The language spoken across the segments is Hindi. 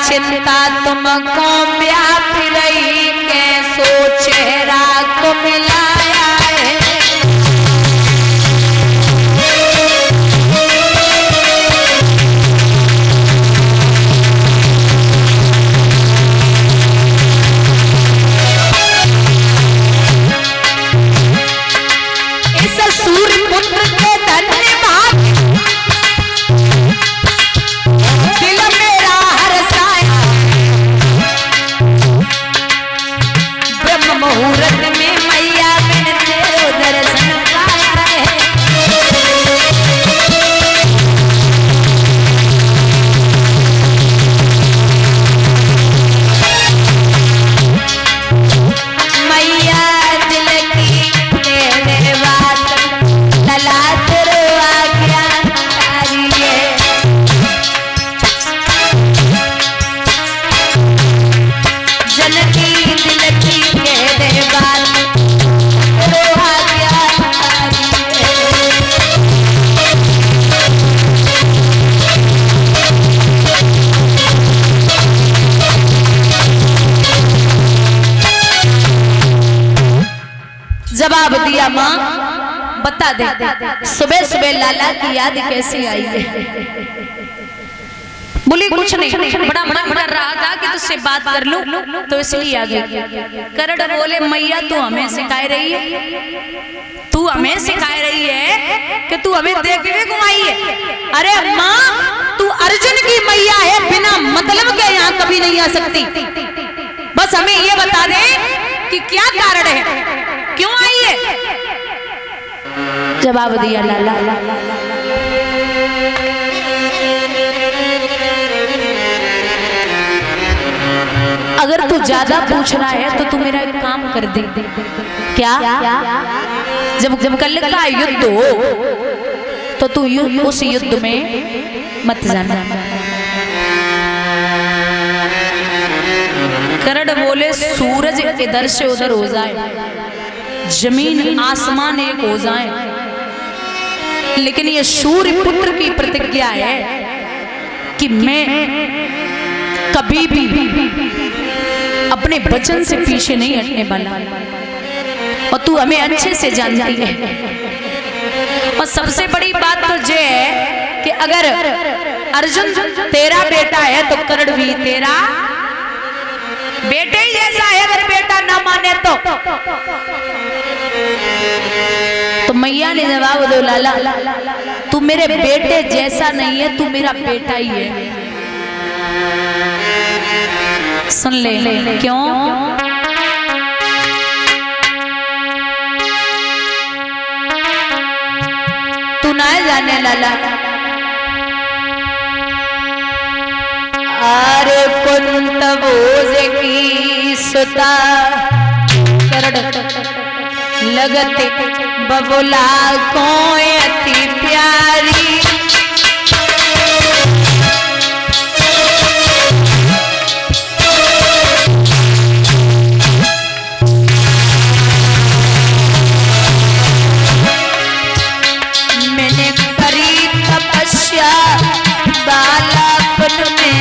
चिंता तुमको व्याप रही के सो चेहरा को मिलाया है। इस सूर्य पुत्र के धन्यवाद दिल मेरा हर्षाया। ब्रह्म मुहूर्त में मैया मैंने तेरो दर्शन पाया है। मैया दिल की तेरे बात लला तेरे आज्ञा तारी है। जनकी दिल की तेरे बात तेरे आज्ञा तारी है। जवाब दिया माँ बता दे सुबह सुबह लाला की याद कैसी आई है। बोली कुछ नहीं, बड़ा मन कर रहा था कि तुझसे बात कर लूं तो इसलिए आ गई। करण बोले मैया तू हमें सिखाई रही है, तू हमें सिखाई रही है कि तू हमें देखने घुमाई है। अरे माँ तू अर्जुन की मैया है, बिना मतलब के यहाँ कभी नहीं आ सकती। बस हमें ये बता दे कि क्या कारण है, क्यों आई है। जवाब दिया लाला अगर तू ज्यादा पूछ रहा है तो तू मेरा एक काम कर दे। क्या? जब कल का युद्ध हो तो तू उस युद्ध में मत जाना। करण बोले सूरज इधर से उधर हो जाए, जमीन आसमान एक हो जाए, लेकिन ये सूर्य पुत्र की प्रतिज्ञा है कि मैं कभी भी अपने वचन से पीछे नहीं हटने वाला। और तू हमें अच्छे से जानती है। और सबसे बड़ी बात तो ये है कि अगर अर्जुन तेरा बेटा है तो कर्ण भी तेरा बेटे ही जैसा है। अगर बेटा ना माने तो मैया ने जवाब दो लाला तू मेरे बेटे जैसा नहीं है, तू मेरा बेटा ही है। सुन ले क्यों? तू ना जाने लाला अरे कुंत भोज की सुता लगते बबुला को अति प्यारी। मैंने करी तपस्या बालापन में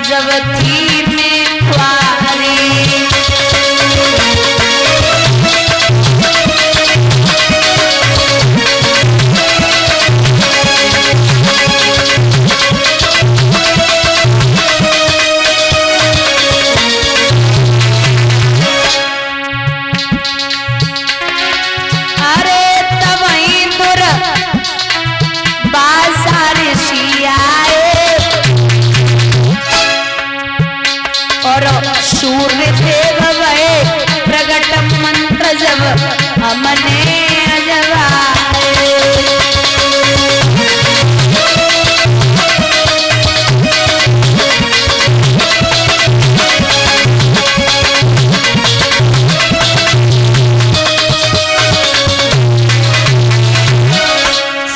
जब थी मैं कुंवारी। सूर्य देव भय प्रगट मंत्र जब हमने अजवाए।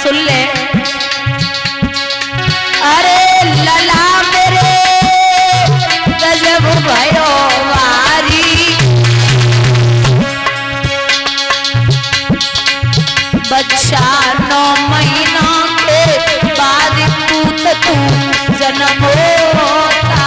सुन ले अरे लला मेरे गजब भयो बच्चा 9 महीना के बाद पूत तू जन्म होता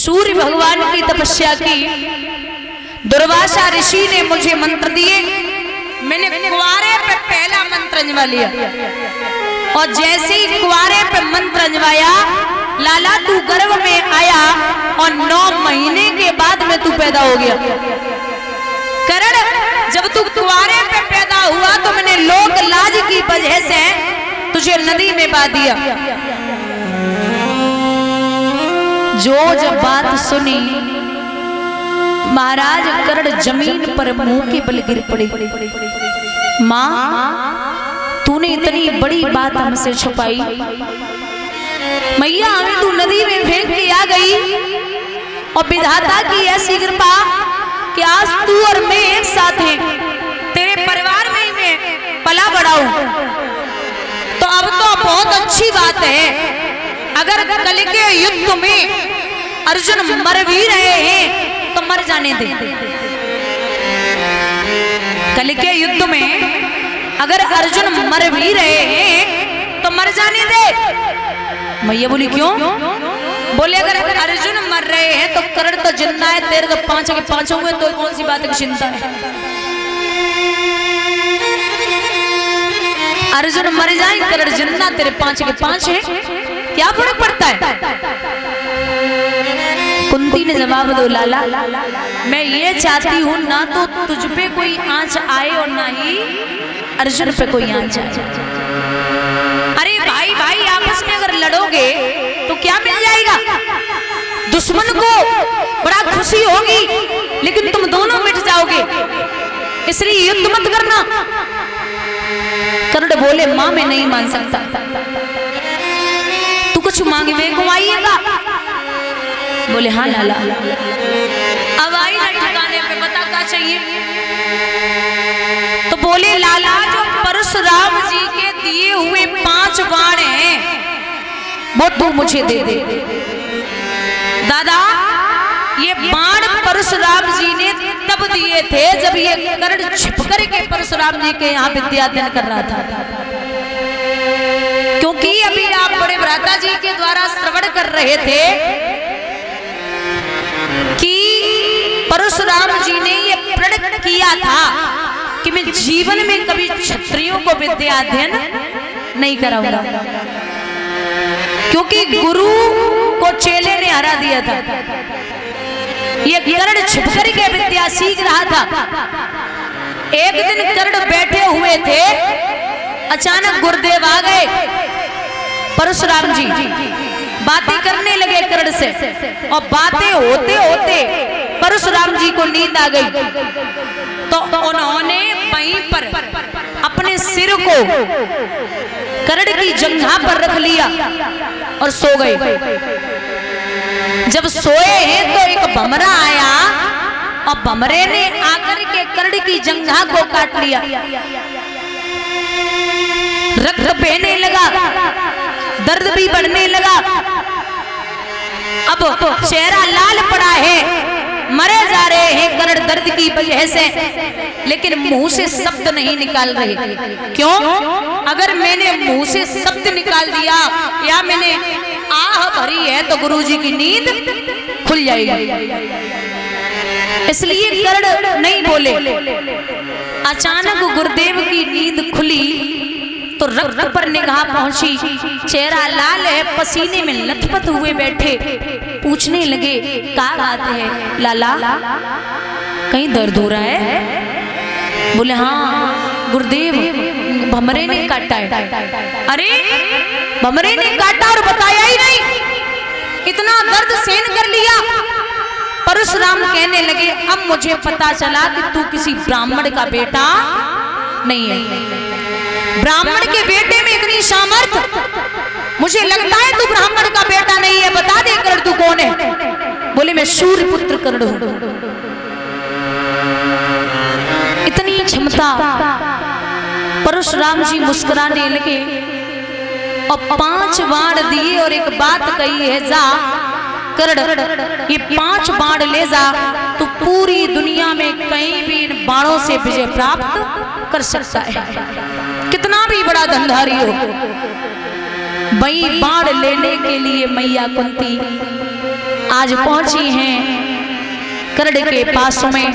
सूर्य भगवान की तपस्या की, दुर्वासा ऋषि ने मुझे मंत्र दिए, मैंने कुआरे पे पहला मंत्र अंजवा लिया और जैसे ही कुआरे पे मंत्र अंजवाया, लाला तू गर्भ में आया और 9 महीने के बाद में तू पैदा हो गया। करण जब तू कुआरे पे पैदा हुआ तो मैंने लोक लाज की वजह से तुझे नदी में बहा दिया। जो जब बात सुनी महाराज करण जमीन पर मुंह के बल गिर पड़े। माँ तूने इतनी बड़ी बात हमसे छुपाई, मैया हमें तू नदी में फेंक के आ गई और विधाता की ऐसी कृपा कि आज तू और मैं एक साथ हैं, तेरे परिवार में ही मैं पला बड़ा हूं। तो अब तो बहुत अच्छी बात है, अगर कल के युद्ध में अर्जुन मर भी रहे हैं तो मर जाने दे। कल के युद्ध में अगर अर्जुन मर भी रहे हैं तो मर जाने दे। मैया बोली क्यों? बोले अगर अर्जुन मर रहे हैं तो करण तो जिंदा है, तेरे तो 5 के 5 होंगे, तो कौन सी बात की चिंता है। अर्जुन मर जाए, करण जिंदा, तेरे 5 के 5 है, क्या फर्क पड़ता है। कुंती ने जवाब दो, लाला मैं ये चाहती हूँ ना तो तुझ पे कोई आंच आए और ना ही अर्जुन पे कोई आंच आए। अरे भाई भाई आपस में अगर लड़ोगे तो क्या मिल जाएगा? दुश्मन को बड़ा खुशी होगी लेकिन तुम दोनों मिट जाओगे, इसलिए युद्ध मत करना। कर्ण बोले मां मैं नहीं मान सकता, तू कुछ मांगे को आइएगा। बोले हाँ लाला। अब आई ना ठिकाने पे, बता क्या चाहिए। तो बोले लाला जो परशुराम जी के दिए हुए 5 बाण हैं वो तू मुझे दे दे। दादा ये बाण परशुराम जी ने तब दिए थे जब ये कर्ण छिपकर के परशुराम जी के यहाँ विद्या अध्ययन कर रहा था, क्योंकि अभी आप बड़े भ्राता जी के द्वारा श्रवण कर रहे थे कि परशुराम जी ने ये प्रण किया था कि मैं जीवन में कभी क्षत्रियों को विद्या अध्ययन नहीं कराऊंगा, क्योंकि गुरु को चेले ने हरा दिया था। ये कर्ण छिपकर के विद्या सीख रहा था। एक दिन कर्ण बैठे हुए थे, अचानक गुरुदेव आ गए। परशुराम जी बातें करने लगे कर्ण से और बातें होते होते परशुराम जी को नींद आ गई, तो उन्होंने वहीं पर अपने सिर को कर्ण की जंघा पर रख लिया और सो गए। जब सोए हैं तो एक भमरा आया और भमरे ने आकर के कर्ण की जंघा को काट लिया, रक्त बहने लगा, दर्द भी बढ़ने लगा। अब चेहरा लाल पड़ा है, मरे जा रहे हैं कर्ण दर्द की वजह से, लेकिन मुंह से शब्द नहीं निकाल रहे। क्यों? अगर मैंने मुंह से शब्द निकाल दिया या मैंने आह भरी है तो गुरुजी की नींद खुल जाएगी, इसलिए कर्ण नहीं बोले। अचानक गुरुदेव की नींद खुली तो रक्त पर निगाह पहुंची, चेहरा लाल है, पसीने में लथपथ हुए बैठे, पूछने लगे क्या बात है लाला, कहीं दर्द हो रहा है? बोले हाँ गुरुदेव भमरे ने काटा है। अरे भमरे ने काटा और बताया ही नहीं, इतना दर्द सहन कर लिया। परशुराम कहने लगे अब मुझे पता चला कि तू किसी ब्राह्मण का बेटा नहीं है। ब्राह्मण के बेटे में इतनी सामर्थ्य, मुझे लगता है तू ब्राह्मण का बेटा नहीं है। बता दे कर्ण तू कौन है? बोले मैं सूर्य पुत्र कर्ण हूं। इतनी क्षमता। परशुराम जी मुस्कुराने लगे और 5 बाण दिए और एक बात कही है, जा कर्ण ये 5 बाण ले जा, तू पूरी दुनिया में कहीं भी इन बाणों से विजय प्राप्त कर सकता है, कितना भी बड़ा धनधारी हो। वही बाण लेने के लिए मैया कुंती आज पहुंची हैं गरुड़ के पास में।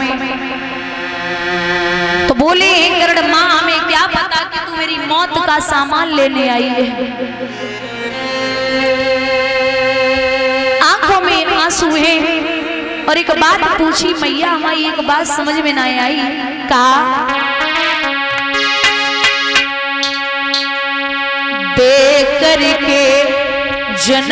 तो बोले गरुड़ माँ हमें क्या पता कि तू मेरी मौत का सामान लेने आई है। आंखों में आंसू हैं और एक बात पूछी मैया हमारी एक बात समझ में ना आई। कहा दे करके जन्म